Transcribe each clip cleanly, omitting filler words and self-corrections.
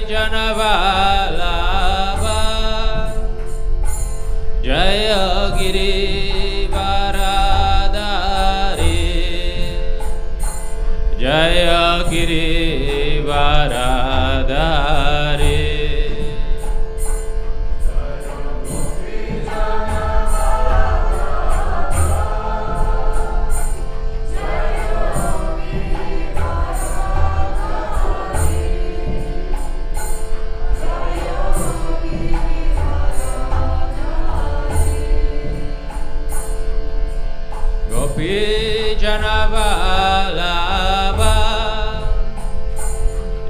Janavalabha Jaya Girivaradari Jaya Girivaradari Janavalabha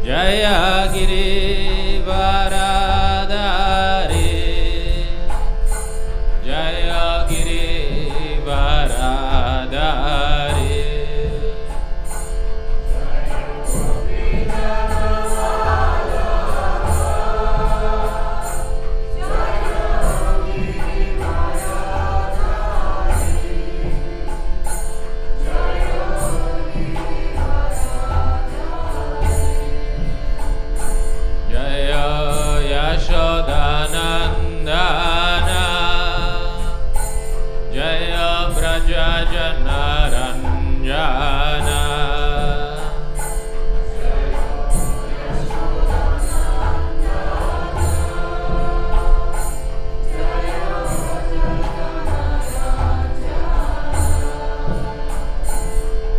Jaya Girivaradari Jaya Girivaradari Yashodanandana Jaya Braja Janaranjana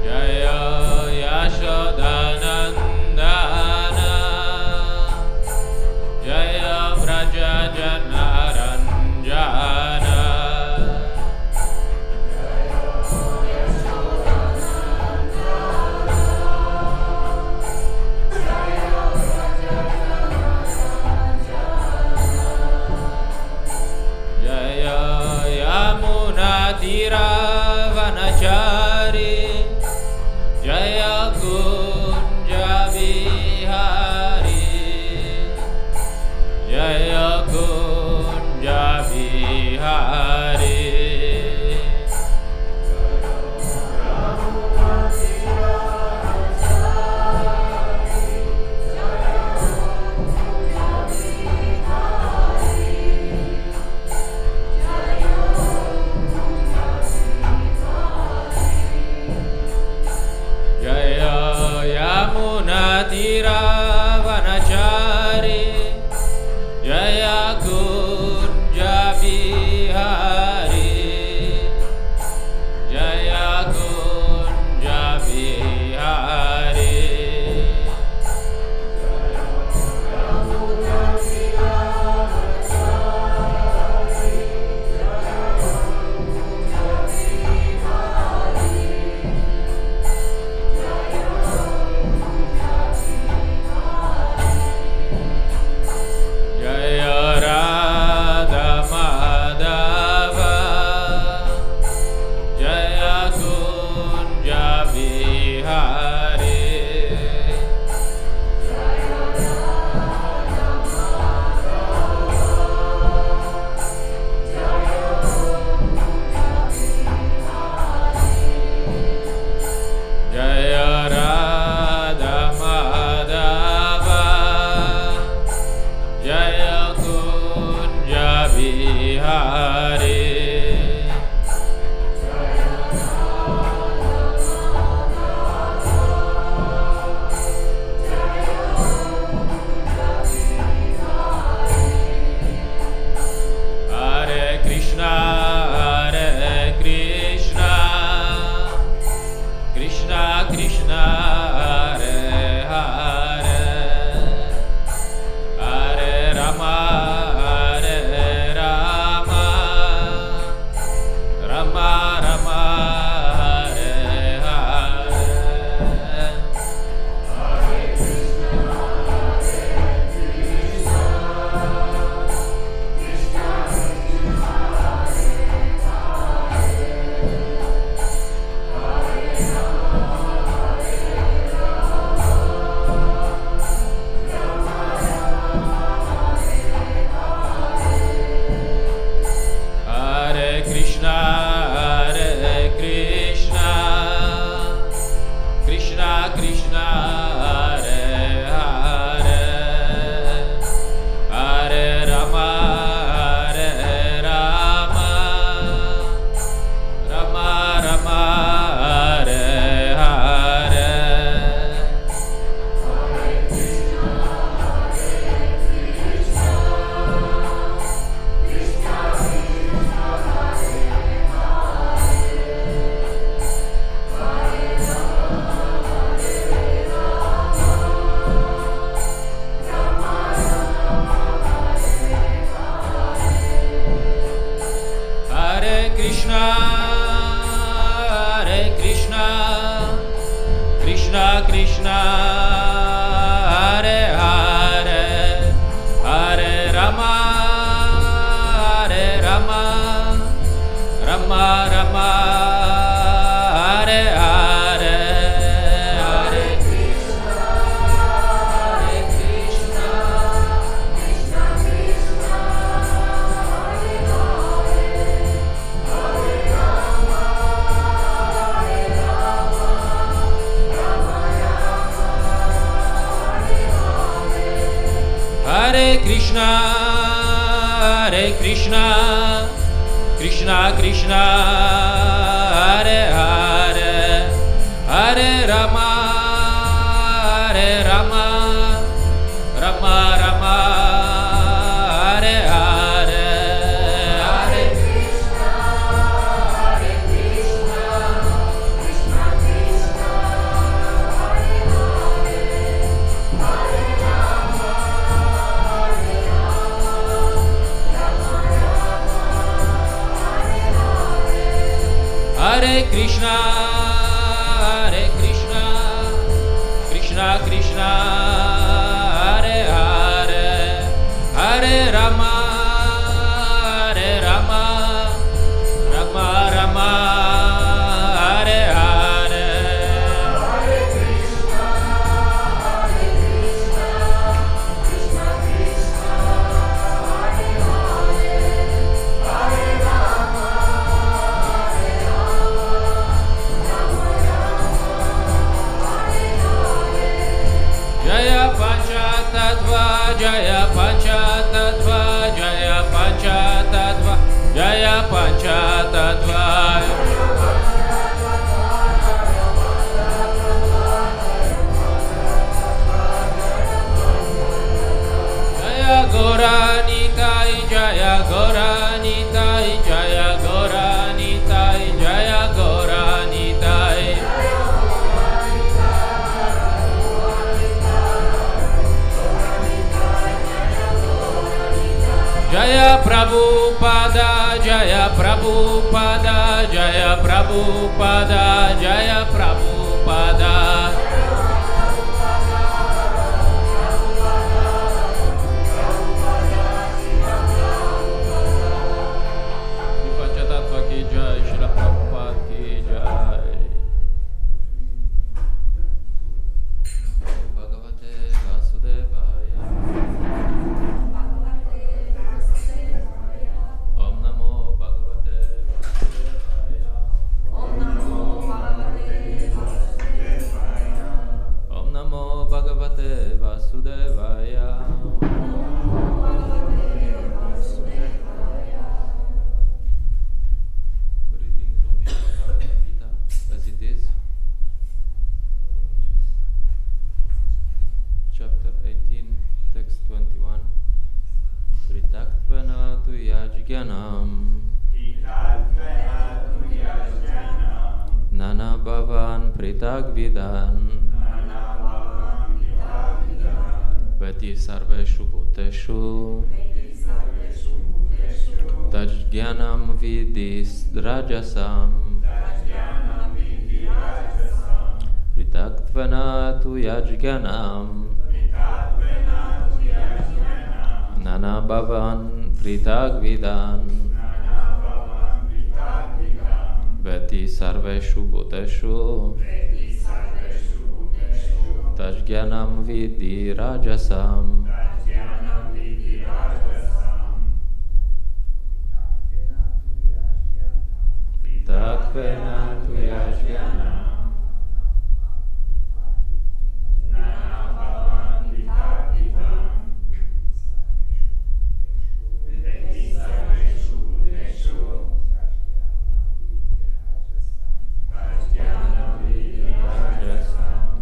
Jaya Yashodanandana Jaya Braja Janaranjana Jaya Yamuna Tiravanachari Jaya Kunja Vihari Jaya Kunja Vihari Jaya Yamuna Tiravanachari Jaya Kunja Vihari Krishna, Hare Krishna, Krishna Krishna, Hare Hare, Hare Rama, Hare Rama, Rama Rama, Hare Hare, Hare Krishna, Hare Krishna, Krishna Krishna, Hare Hare, Hare Rama, Hare Rama, Rama Rama, Hare Hare, Hare Krishna, Hare Krishna, Krishna Krishna, Hare Hare, Hare Rama, Hare Rama, Rama Rama, Hare Hare, Hare Krishna, Hare Krishna, Krishna Krishna, Hare Hare, Hare Rama, Hare Rama, Rama Rama, Hare Krishna, Hare Krishna, Krishna Krishna, Hare Hare, Hare Rama, Hare Rama, Rama Rama, Hare Hare, Hare Krishna, Hare Krishna, Krishna Krishna, Hare Hare, Hare Rama, Hare Rama, Rama Rama, Hare Hare, Jaya Panchatattva, Jaya Panchatattva, Jaya Panchatattva, Jaya Panchatattva, Jaya Gauranitai, Jaya Gauranitai, Jaya Gauranitai, Jaya Gauranitai, Jaya Prabhupada, Jaya Prabhupada, Jaya Prabhupada, Jaya Prabhupada, Panchatattva ki jai, Srila Prabhupada ki jai. Bhagavate Vasudevaya. Om Namo Bhagavate Vasudevaya. Om Namo Bhagavate Vasudevaya. Om Namo Bhagavate Vasudevaya. Reading from Srimad-bhagavatam as it is. Chapter 18, text 21. Pritaktvanā tu yajñanam Nana bhavan pritagvidan Veti sarveshu bhuteshu Tajñanam vidis rajasam Pritaktvanā tu yajñanam Nana bhavan pritagvidan Veti sarveshu bhuteshu Tajñanam vidi rajasam Takvena tu yajñanam Rajasam.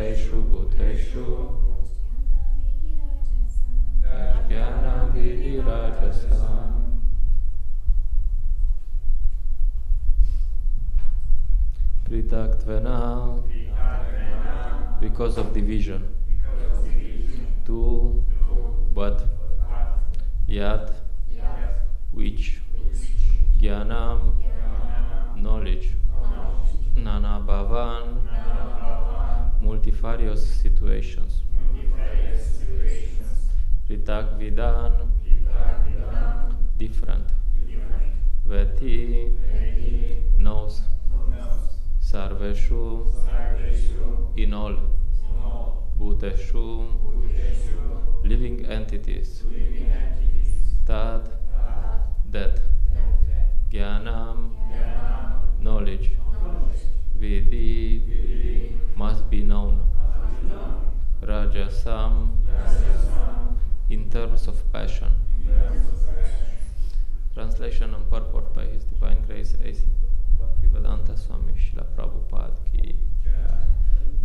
bhuteshu bhuteshu Jnanam vidhi rajasam. Pritakttvena, because of division. Tu, but, yat, which, jnanam, knowledge, nana bhavan, multifarious situations. Pritak vidan, different. Veti, knows. Sarveshu, in all. Bhuteshu, living entities. Tad, that. Jnanam, knowledge. Vidhi, must be known. Rajasam, in terms of passion. Translation and purport by His Divine Grace A.C. Bhaktivedanta Swami Srila Prabhupada ki.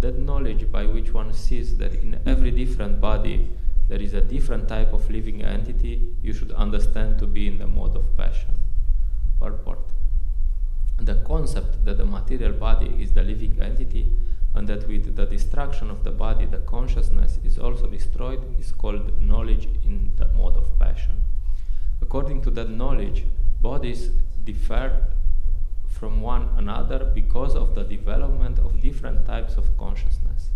That knowledge by which one sees that in every different body there is a different type of living entity, you should understand to be in the mode of passion. Purport. The concept that the material body is the living entity and that with the destruction of the body the consciousness is also destroyed is called knowledge in the mode of passion. According to that knowledge, bodies differ from one another because of the development of different types of consciousness.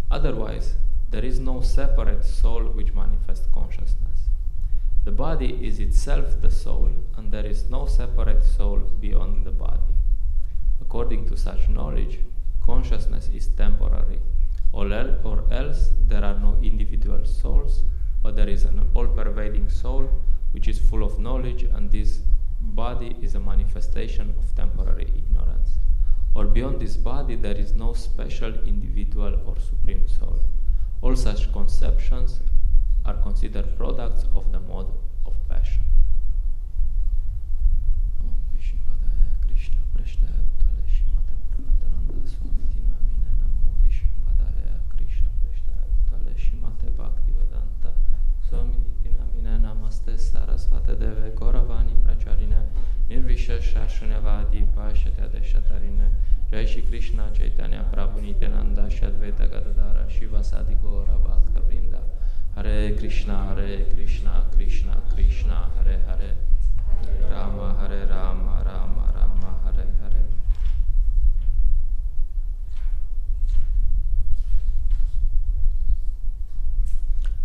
Otherwise, there is no separate soul which manifests consciousness. The body is itself the soul, and there is no separate soul beyond the body. According to such knowledge, consciousness is temporary, or else there are no individual souls, but there is an all-pervading soul which is full of knowledge, and this body is a manifestation of temporary ignorance. Or beyond this body there is no special individual or supreme soul. All such conceptions are considered products of the mode of passion. Namaste Sarasvate Deve Gauravani Pracharine Nirvishesha Shunyavadi Pashate Deshatarine Jai Shri Krishna Chaitanya Prabhu Nityananda Shadvaita Gadadara Shiva Sadi Gaura Bhakta Vrinda Hare Krishna Krishna Krishna Hare Hare Rama Hare Rama Rama Rama Hare Hare.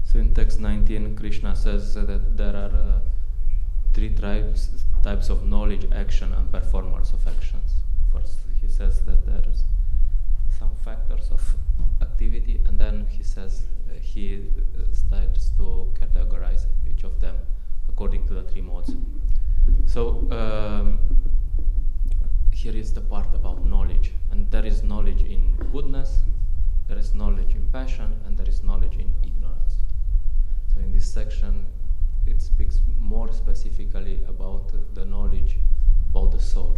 So in text 19, Krishna says that there are three types of knowledge, action, and performers of actions. First, he says that there's some factors of activity, and then he says he starts to categorize each of them according to the three modes. So here is the part about knowledge, and there is knowledge in goodness, there is knowledge in passion, and there is knowledge in ignorance. So in this section, it speaks more specifically about the knowledge about the soul,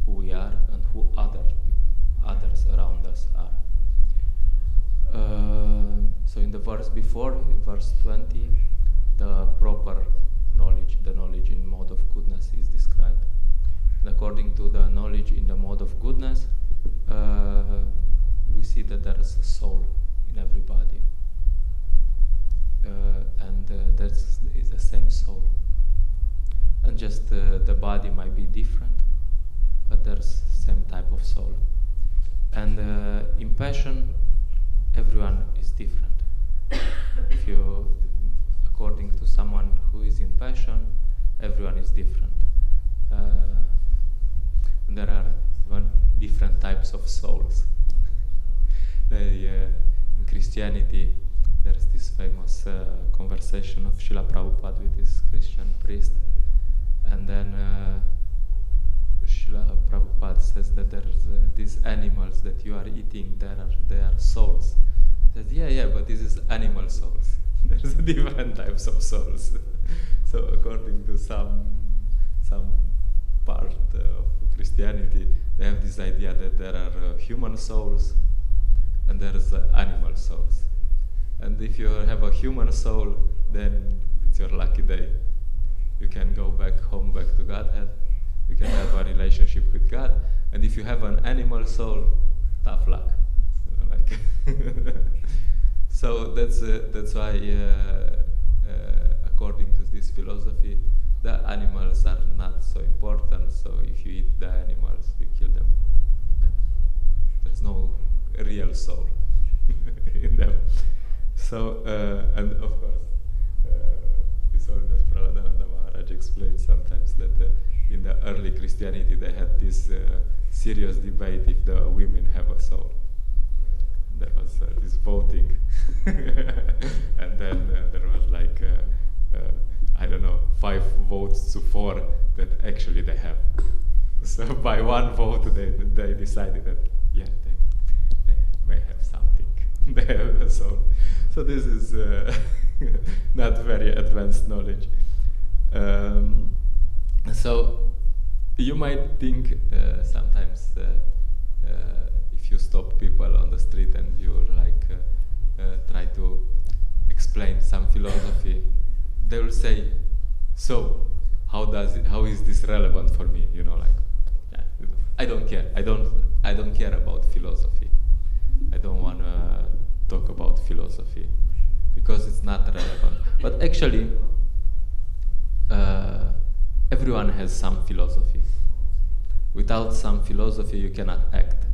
who we are and who others around us are. So in the verse before, in verse 20, the proper knowledge, the knowledge in mode of goodness is described. And according to the knowledge in the mode of goodness, we see that there is a soul in everybody. And that is the same soul. And just the body might be different, but there's same type of soul. And in passion, everyone is different. If you, according to someone who is in passion, everyone is different. And there are even different types of souls. In Christianity, there's this famous conversation of Srila Prabhupada with this Christian priest, and then Srila Prabhupada says that there's these animals that you are eating, they are souls. He says, yeah, but this is animal souls. There's different types of souls. So according to some part of Christianity, they have this idea that there are human souls, and there's animal souls. And if you have a human soul, then it's your lucky day. You can go back home, back to Godhead. You can have a relationship with God. And if you have an animal soul, tough luck. So that's why, according to this philosophy, the animals are not so important. So if you eat the animals, you kill them. There's no real soul in them. So, and of course, His Holiness Praladananda Maharaj explained sometimes that in the early Christianity they had this serious debate if the women have a soul. There was this voting, and then there was like, I don't know, 5 votes to 4 that actually they have. So by one vote they decided that, yeah, they may have something. They have a soul. So this is not very advanced knowledge. So you might think sometimes if you stop people on the street and you like try to explain some philosophy, they will say, "So, how is this relevant for me?" You know, like, yeah, you know, I don't care. I don't care about philosophy. I don't want to talk about philosophy because it's not relevant. But actually, everyone has some philosophy. Without some philosophy, you cannot act.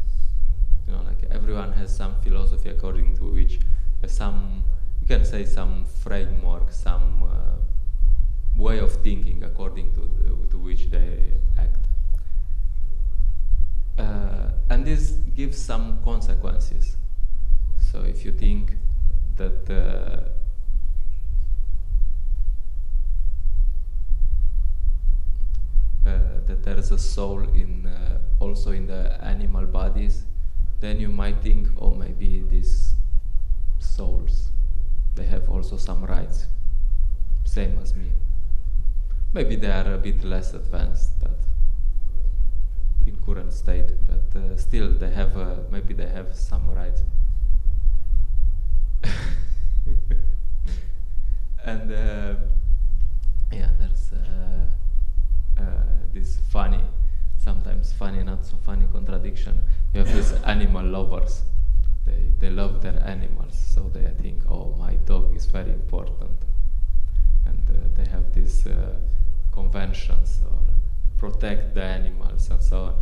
You know, like everyone has some philosophy according to which you can say some framework, some way of thinking according to which they act. And this gives some consequences. So if you think that that there is a soul also in the animal bodies, then you might think, oh, maybe these souls, they have also some rights, same as me. Maybe they are a bit less advanced, but in current state, but still they have maybe they have some rights. And yeah, there's this sometimes funny, not so funny contradiction. You have these animal lovers. They love their animals, so they think, oh, my dog is very important, and they have these conventions or protect the animals and so on.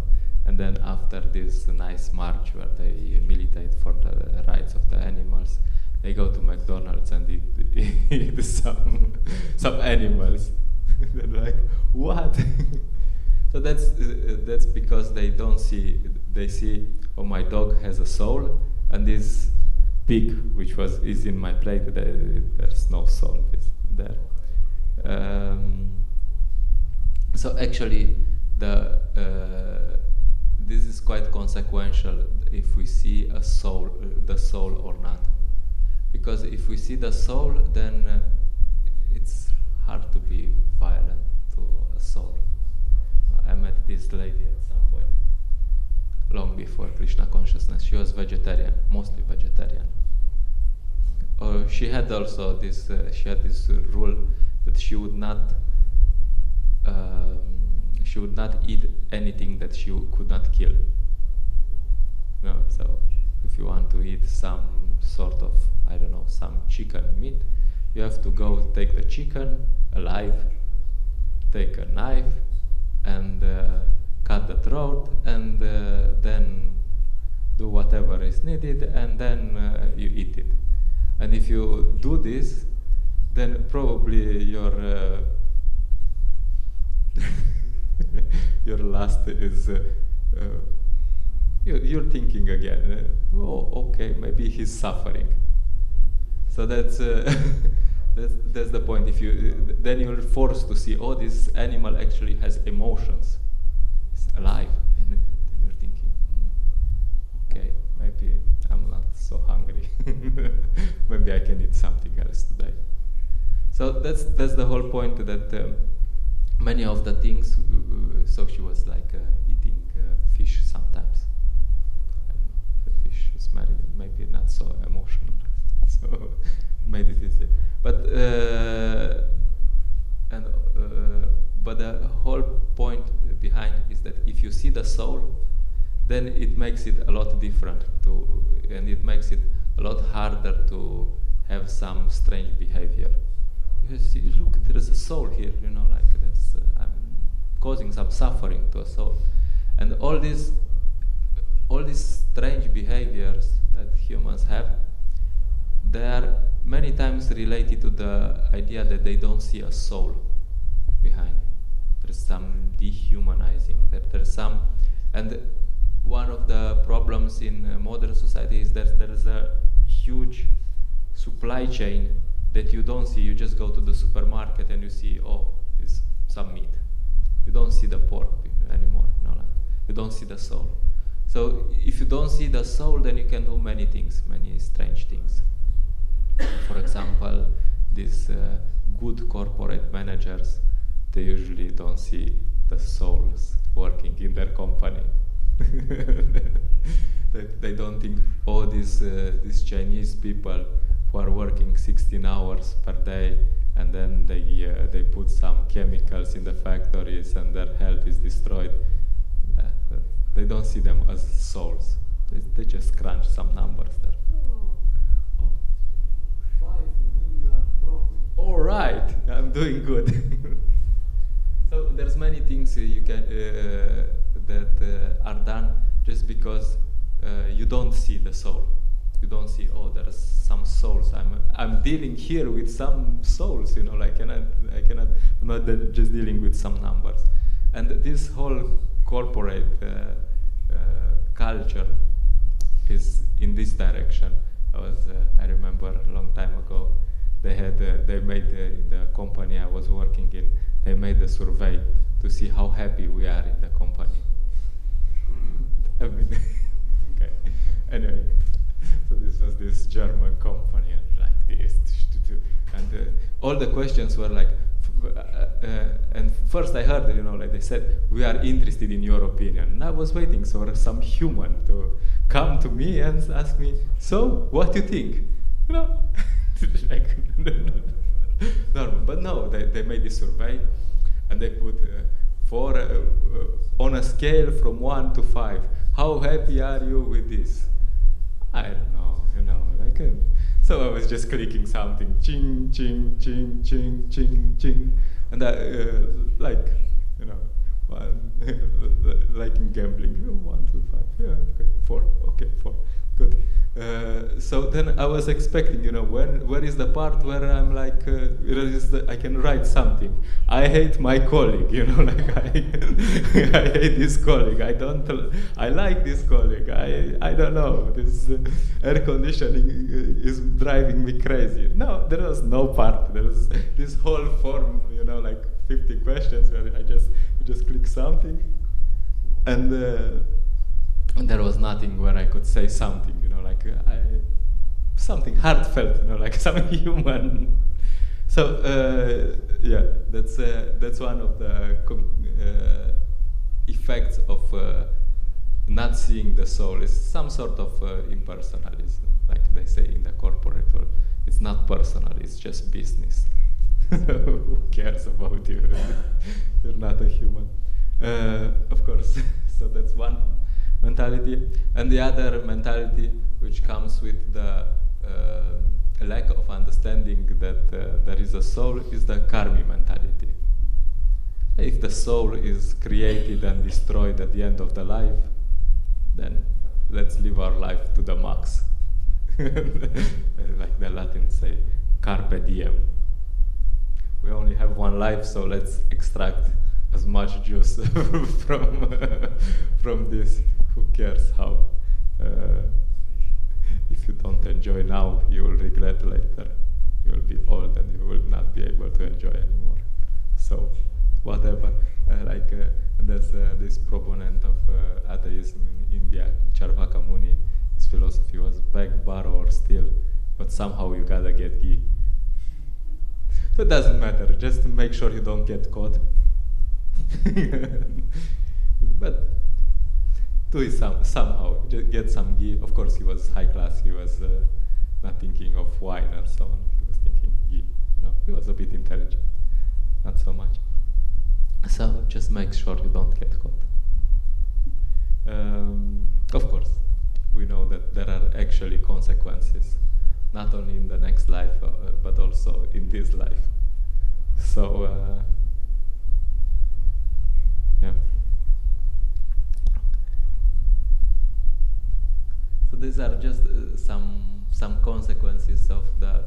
And then after this nice march where they militate for the rights of the animals, they go to McDonald's and eat some animals. They're like, what? So that's because they see, oh, my dog has a soul, and this pig, which is in my plate, there's no soul there. So actually, this is quite consequential if we see the soul or not. Because if we see the soul, then it's hard to be violent to a soul. I met this lady at some point, long before Krishna consciousness. She was vegetarian, mostly vegetarian. She had also this rule that she would not eat anything that she could not kill. No, so if you want to eat some sort of, I don't know, some chicken meat, you have to go take the chicken alive, take a knife, and cut the throat, and then do whatever is needed, and then you eat it. And if you do this, then probably your lust is you're thinking again. Oh, okay, maybe he's suffering. So that's the point. If then you're forced to see, oh, this animal actually has emotions. It's alive, and then you're thinking, okay, maybe I'm not so hungry. Maybe I can eat something else today. So that's the whole point. That many of the things. So she was like eating fish sometimes. I don't know, the fish is maybe then it makes it a lot different and it makes it a lot harder to have some strange behavior. Because look, there is a soul here, like that's I'm causing some suffering to a soul, and all these strange behaviors that humans have, they are many times related to the idea that they don't see a soul behind. There's some dehumanizing. There's some, and one of the problems in modern society is that there is a huge supply chain that you don't see. You just go to the supermarket and you see, oh, it's some meat. You don't see the pork anymore. You don't see the soul. So if you don't see the soul, then you can do many things, many strange things. For example, these good corporate managers, they usually don't see the souls working in their company. they don't think, oh, these Chinese people who are working 16 hours per day, and then they put some chemicals in the factories and their health is destroyed. They don't see them as souls. They just crunch some numbers there. Oh. 5 million profit. All right, I'm doing good. So there's many things you can that are done just because you don't see the soul. You don't see, oh, there's some souls. I'm dealing here with some souls. I cannot. I'm not just dealing with some numbers. And this whole corporate culture is in this direction. I remember a long time ago, they made in the company I was working in, they made a survey to see how happy we are in the company. Okay. Anyway, so this was this German company, and like this, and all the questions were like, and first I heard that, they said, we are interested in your opinion. And I was waiting for some human to come to me and ask me, so, what do you think? Like, normal. But no, they made this survey, and they put on a scale from 1 to 5, how happy are you with this? I don't know, so I was just clicking something, ching, ching, ching, ching, ching, ching, and like in gambling, 1, 2, 5, yeah, okay, 4, okay, 4, good. So then I was expecting, where is the part where I'm like, I can write something. I hate my colleague, like I hate this colleague. I like this colleague. I don't know. This air conditioning is driving me crazy. No, there was no part. There was this whole form, like 50 questions where you just click something, and there was nothing where I could say something, like something heartfelt, like some human. So yeah, that's one of the effects of not seeing the soul. Is some sort of impersonalism, like they say in the corporate world. It's not personal; it's just business. Who cares about you? You're not a human, of course. So that's one mentality, and the other mentality, which comes with the lack of understanding that there is a soul, is the karmi mentality. If the soul is created and destroyed at the end of the life, then let's live our life to the max. Like the Latins say, carpe diem. We only have one life, so let's extract as much juice from this. Who cares how? If you don't enjoy now, you will regret later. You will be old and you will not be able to enjoy anymore. So, whatever. There's this proponent of atheism in India, Charvaka Muni. His philosophy was beg, borrow, or steal, but somehow you gotta get ghee. So it doesn't matter. Just to make sure you don't get caught. But do it somehow. Just get some ghee. Of course, he was high class. He was not thinking of wine and so on. He was thinking ghee. He was a bit intelligent, not so much. So just make sure you don't get caught. Of course, we know that there are actually consequences, not only in the next life, but also in this life. So, yeah. So these are just some consequences of the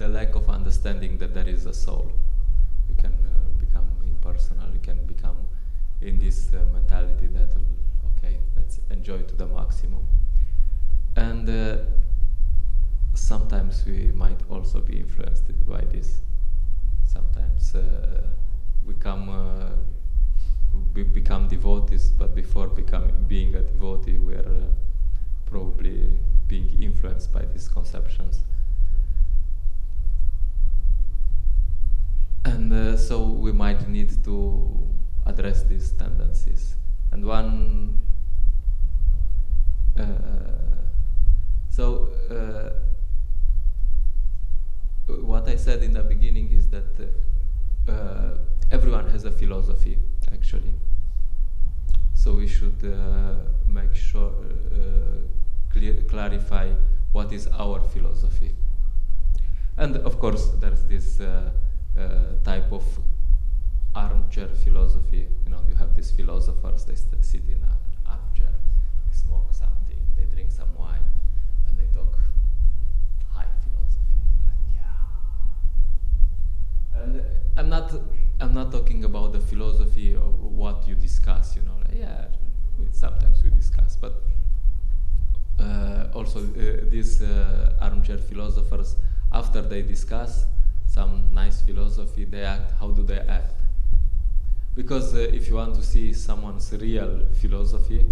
lack of understanding that there is a soul. You can become impersonal. You can become in this mentality that okay, let's enjoy to the maximum. And sometimes we might also be influenced by this. Sometimes we become devotees, but before being a devotee, we are probably being influenced by these conceptions. And so we might need to address these tendencies. And one, what I said in the beginning is that everyone has a philosophy, actually. So we should make sure, clarify what is our philosophy. And of course, there's this type of armchair philosophy. You know, you have these philosophers, they sit in an armchair, they smoke something, they drink some wine, and they talk high philosophy, like, yeah. And I'm not talking about the philosophy of what you discuss, you know, like, yeah, sometimes we discuss, but also these armchair philosophers, after they discuss some nice philosophy, they act. How do they act? Because if you want to see someone's real philosophy,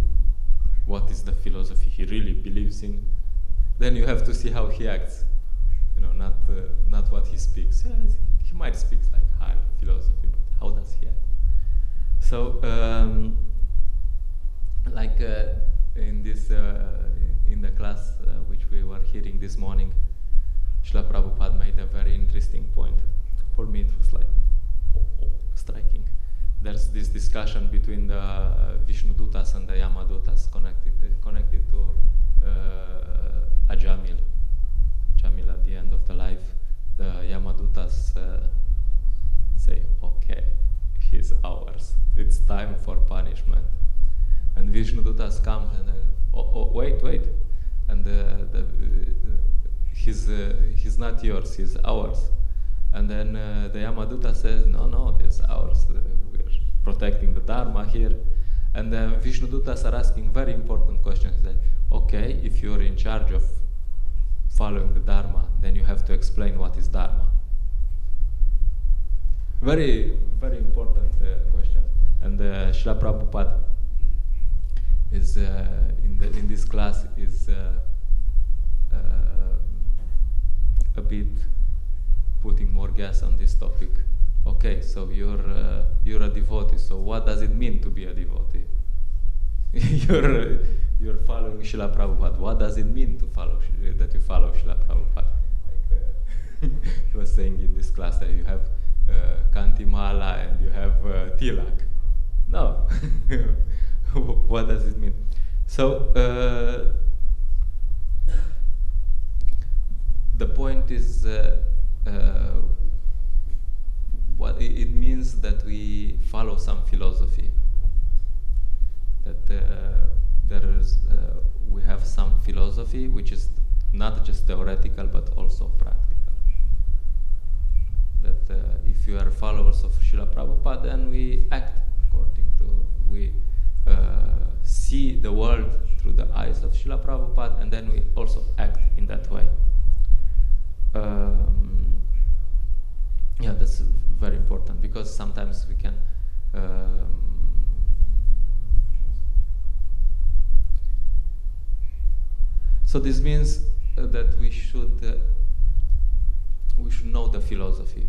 what is the philosophy he really believes in, then you have to see how he acts. You know, not what he speaks. Yeah, he might speak like high philosophy, but how does he act? So, in this in the class which we were hearing this morning, Srila Prabhupada made a very interesting point. For me, it was like striking. There's this discussion between the Vishnudutas and the Yamadutas connected to Ajamil. Jamil, at the end of the life, the Yamadutas say, okay, he's ours. It's time for punishment. And Vishnudutas comes and wait. And he's not yours, he's ours. And then the Yamaduta says, no, it's ours. We're protecting the Dharma here. And the Vishnudutas are asking very important questions. That, okay, if you're in charge of following the Dharma, then you have to explain what is Dharma. Very, very important question. And Srila Prabhupada is in this class is a bit putting more gas on this topic. Okay, so you're a devotee. So what does it mean to be a devotee? you're following Srila Prabhupada. What does it mean to follow that you follow Srila Prabhupada? Like, he was saying in this class that you have Kantimala and you have Tilak. No. What does it mean? So the point is what it means that we follow some philosophy. That we have some philosophy which is not just theoretical but also practical. That if you are followers of Srila Prabhupada, then we act according to, we see the world through the eyes of Srila Prabhupada, and then we also act in that way. Yeah, that's very important, because sometimes we can so this means that we should know the philosophy.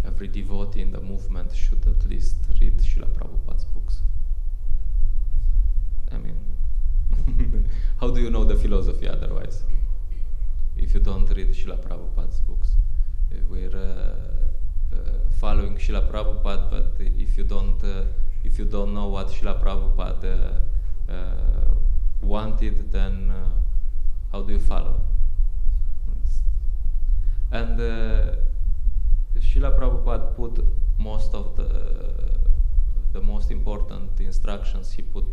Every devotee in the movement should at least read Srila Prabhupada's books. I mean, how do you know the philosophy otherwise? If you don't read Srila Prabhupada's books. we're following Srila Prabhupada, but if you don't know what Srila Prabhupada wanted, then how do you follow? And Srila Prabhupada put most of the most important instructions, he put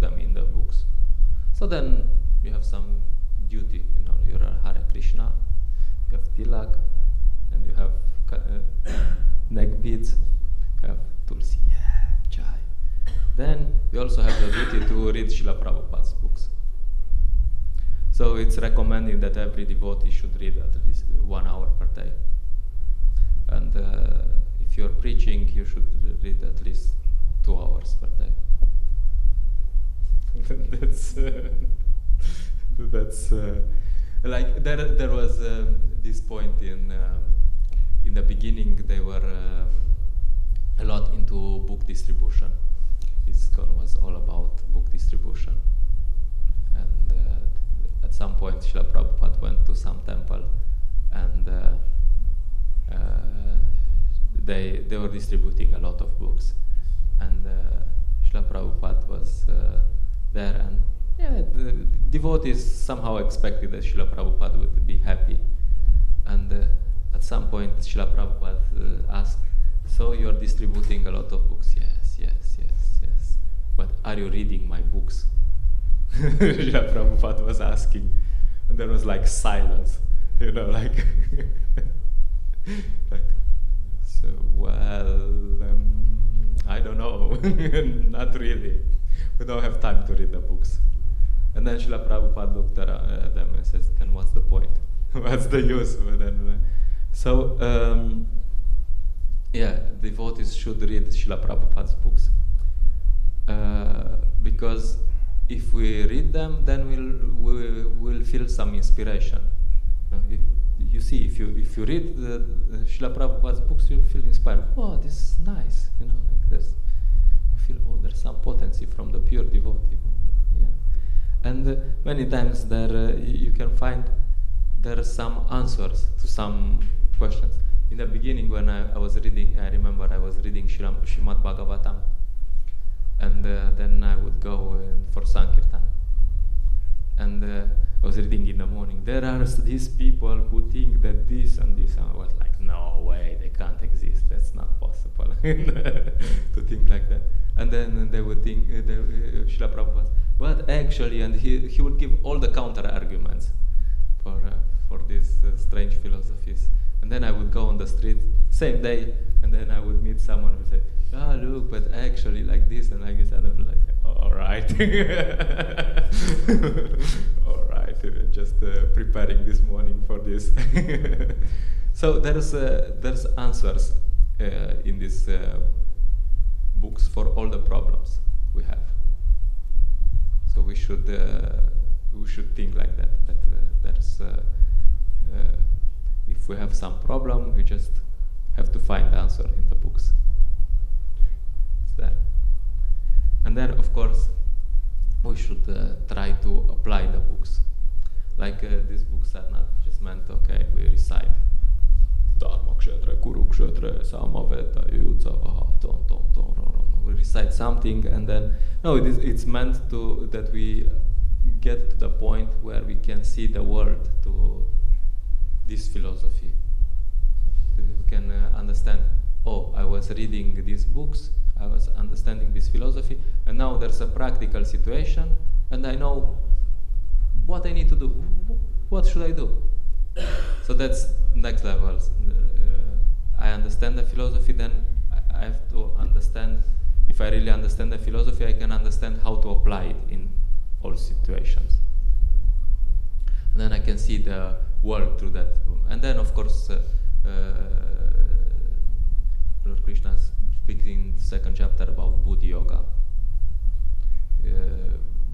them in the books. So then you have some duty, you're a Hare Krishna, you have tilak, and you have neck beads, you have tulsi, chai. Then you also have the duty to read Srila Prabhupada's books. So it's recommended that every devotee should read at least 1 hour per day. And if you're preaching, you should read at least 2 hours per day. that's like there was this point in the beginning. They were a lot into book distribution. ISKCON was all about book distribution, and at some point Srila Prabhupada went to some temple, and they were distributing a lot of books, and Srila Prabhupada was there, and the devotees somehow expected that Srila Prabhupada would be happy, and at some point Srila Prabhupada asked, "So you're distributing a lot of books?" Yes. "But are you reading my books?" Srila Prabhupada was asking, and there was like silence, like so, well, I don't know, not really. We don't have time to read the books. And then Srila Prabhupada looked at them and says, "Then what's the point? What's the use?" So, devotees should read Srila Prabhupada's books. Because if we read them, then we'll feel some inspiration. You see, if you read the Srila Prabhupada's books, you feel inspired. Oh, this is nice, like this. You feel, there's some potency from the pure devotee. Yeah. And many times there you can find there are some answers to some questions. In the beginning, when I was reading, I remember I was reading srimad-bhagavatam, and then I would go for sankirtan. And I was reading in the morning, there are these people who think that this and this, and I was like, no way, they can't exist, that's not possible to think like that. And then they would think, Srila Prabhupada, but actually, and he would give all the counter arguments for these strange philosophies. And then I would go on the street, same day, and then I would meet someone who said, look, but actually like this and like this, and I was like, all right. All right, just preparing this morning for this. So there's answers in these books for all the problems we have. So we should think like that. There's if we have some problem, we just have to find the answer in the books. It's there. And then, of course, we should try to apply the books. Like these books are not just meant, okay, we recite Dharma Kshetra, Kuru Kshetra, Samaveta, Yutsavaha, we recite something, and then, no, it's meant that we get to the point where we can see the world to this philosophy. We can understand, I was reading these books, I was understanding this philosophy, and now there's a practical situation, and I know what I need to do. What should I do? So that's next level. I understand the philosophy, then I have to understand, if I really understand the philosophy, I can understand how to apply it in all situations. And then I can see the world through that. And then, of course, Lord Krishna speaks in the 2nd chapter about bhakti-yoga.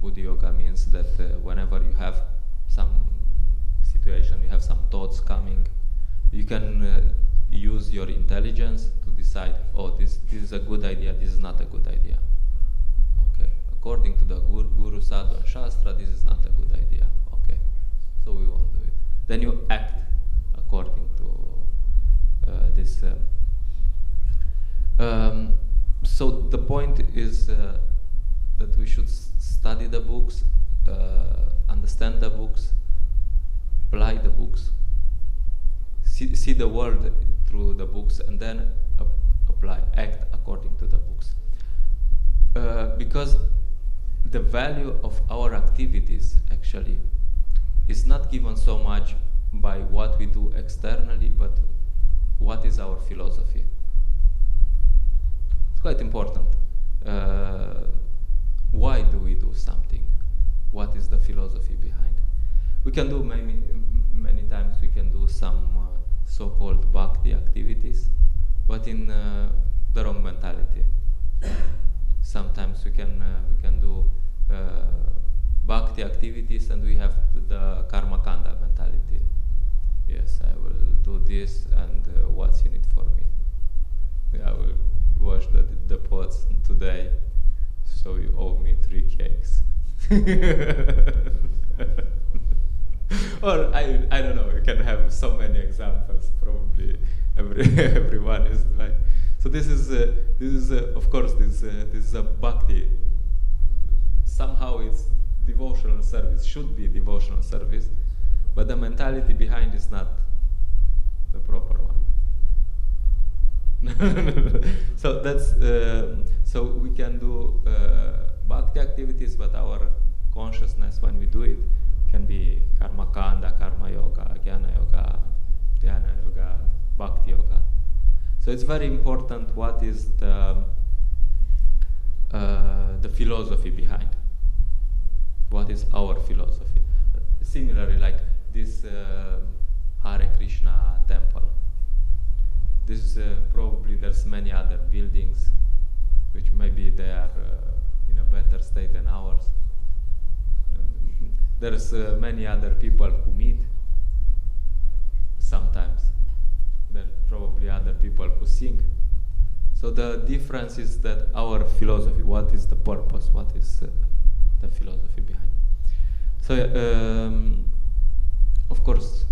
Bhakti-yoga means that whenever you have some situation, you have some thoughts coming, you can use your intelligence to decide, this is a good idea, this is not a good idea. Okay, according to the Guru, Sadhu and Shastra, this is not a good idea. Okay, so we won't do it. Then you act according to this. So the point is that we should study the books, understand the books, apply the books, see the world through the books, and then apply, act according to the books. Because the value of our activities actually is not given so much by what we do externally, but what is our philosophy. It's quite important. Why do we do something? What is the philosophy behind? We can do many times we can do some so-called bhakti activities, but in the wrong mentality. Sometimes we can do bhakti activities and we have the karma kanda mentality. Yes, I will do this, and what's in it for me? I will wash the pots today, so you owe me 3 cakes. Or I don't know. You can have so many examples. Probably everyone is like. So this is of course this is a bhakti. Somehow it's devotional service. Should be devotional service, but the mentality behind is not the proper one. So that's so we can do bhakti activities, but our consciousness when we do it can be karma kanda, karma yoga, jnana yoga, dhyana yoga, bhakti yoga. So it's very important what is the philosophy behind. What is our philosophy? Similarly, like this Hare Krishna temple. This probably there's many other buildings which maybe they are in a better state than ours. There's many other people who meet sometimes. There's probably other people who sing. So the difference is that our philosophy, what is the purpose, what is the philosophy behind. So of course,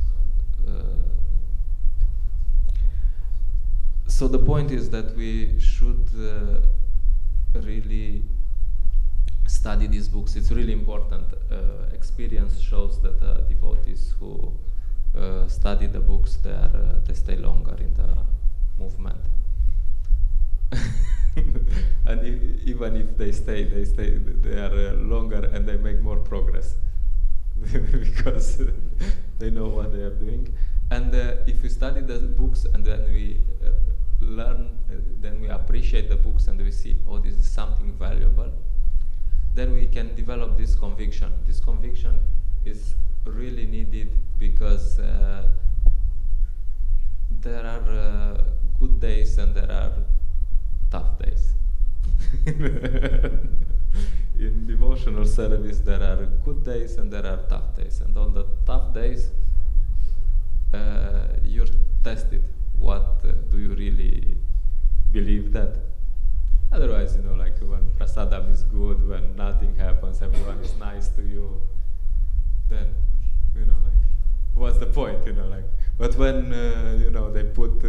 so the point is that we should really study these books. It's really important. Experience shows that devotees who study the books, they stay longer in the movement. And even if they are longer and they make more progress because they know what they are doing. And if we study the books and then we learn, then we appreciate the books and we see, oh, this is something valuable, then we can develop this conviction. This conviction is really needed because there are good days and there are tough days. In devotional service there are good days and there are tough days, and on the tough days you're tested. What do you really believe that? Otherwise, like when prasadam is good, when nothing happens, everyone is nice to you, then what's the point? But when they put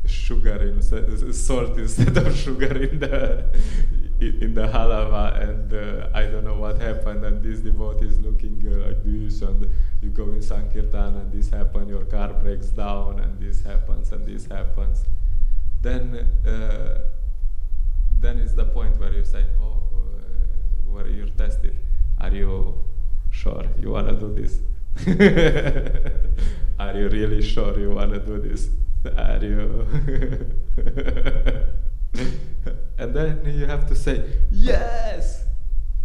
sugar salt instead of sugar in the halava, and I don't know what happened, and this devotee is looking like this, and you go in Sankirtan and this happens, your car breaks down, and this happens, and this happens, then is the point where you say, oh, where you're tested. Are you sure you want to do this? Are you really sure you want to do this? Are you? And then you have to say, yes,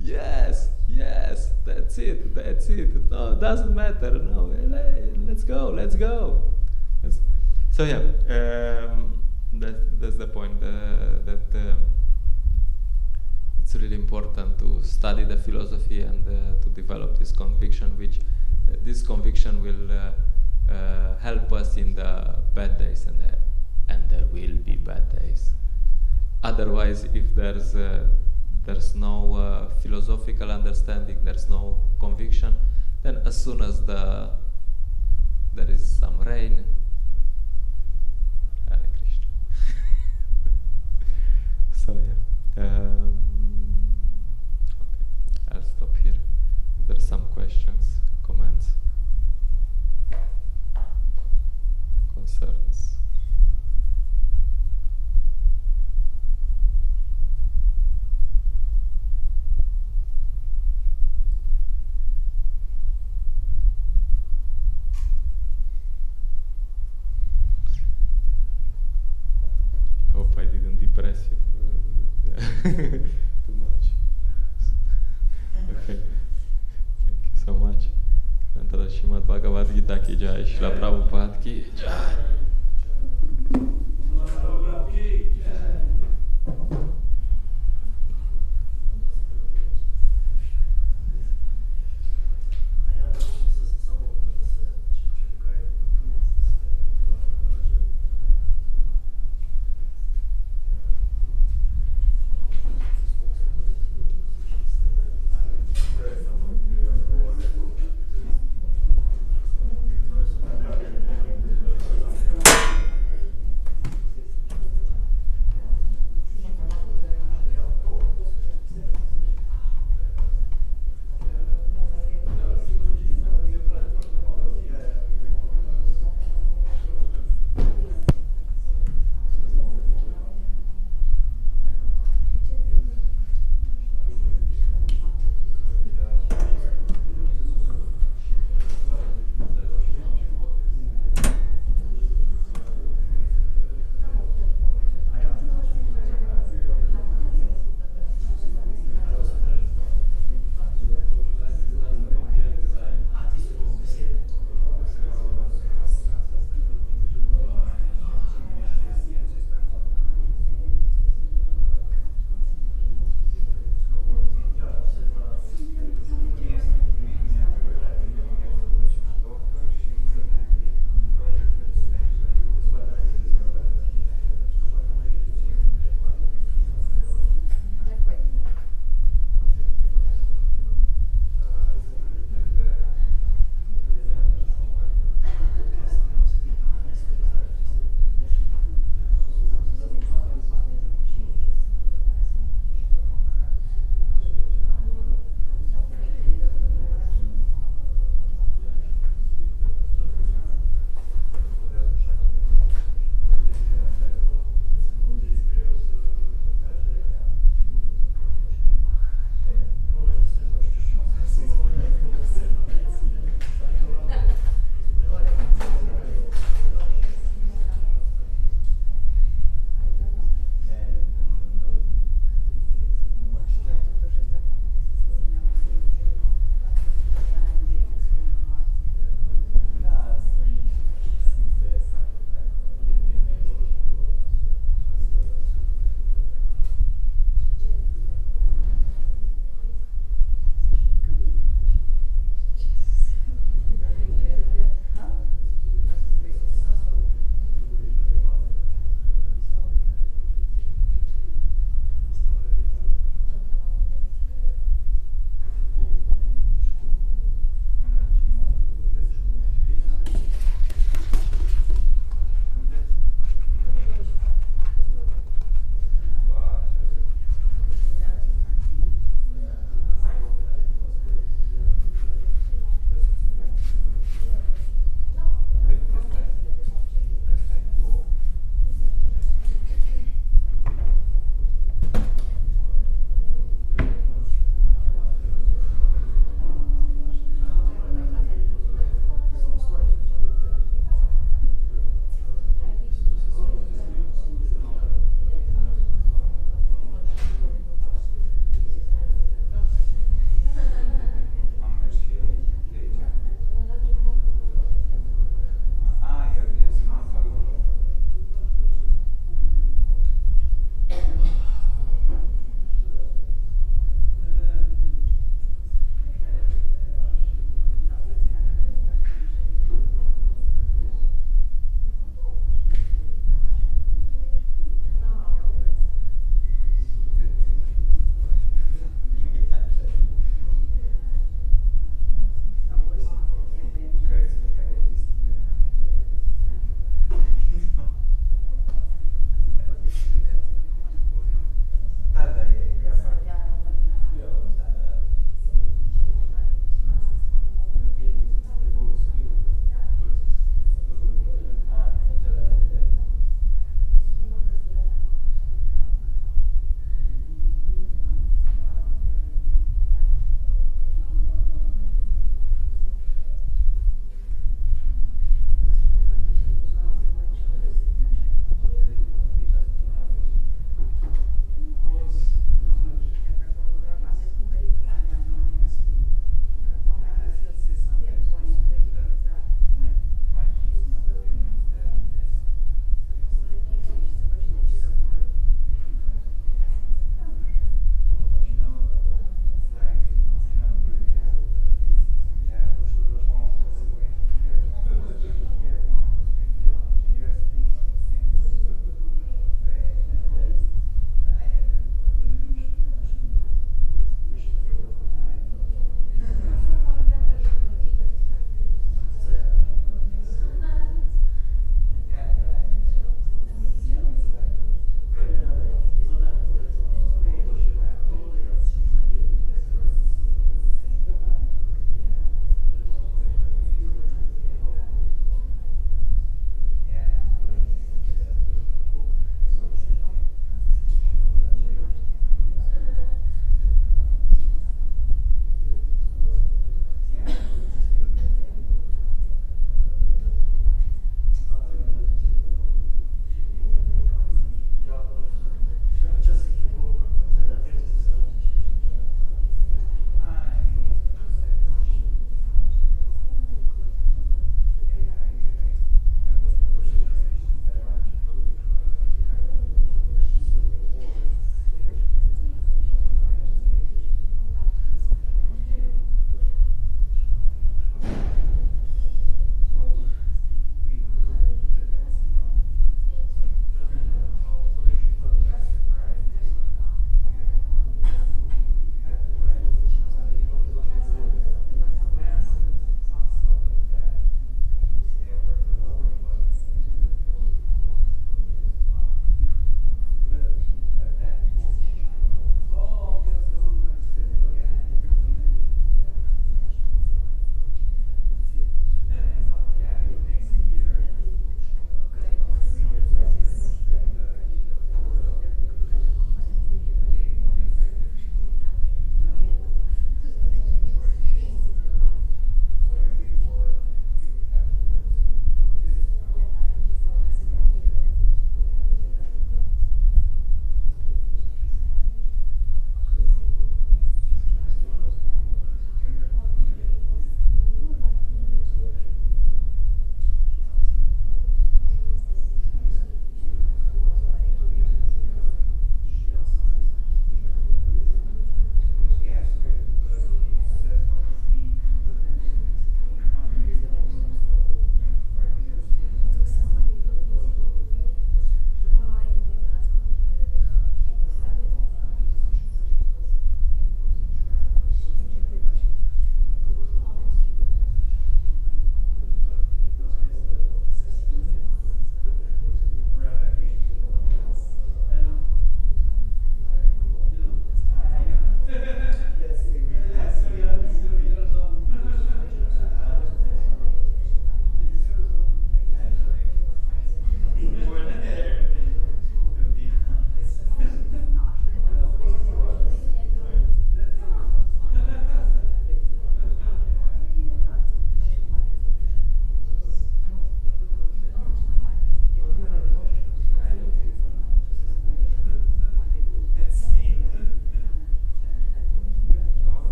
yes, yes, that's it. No, it doesn't matter. No, let's go. So yeah, that's the point. That it's really important to study the philosophy and to develop this conviction, which this conviction will help us in the bad days, and there will be bad days. Otherwise, if there's no philosophical understanding, there's no conviction, then as soon as there is some rain, Too much. Okay. Thank you so much. Centra srimad-bhagavatam ki jai, Srila Prabhupada ki jai.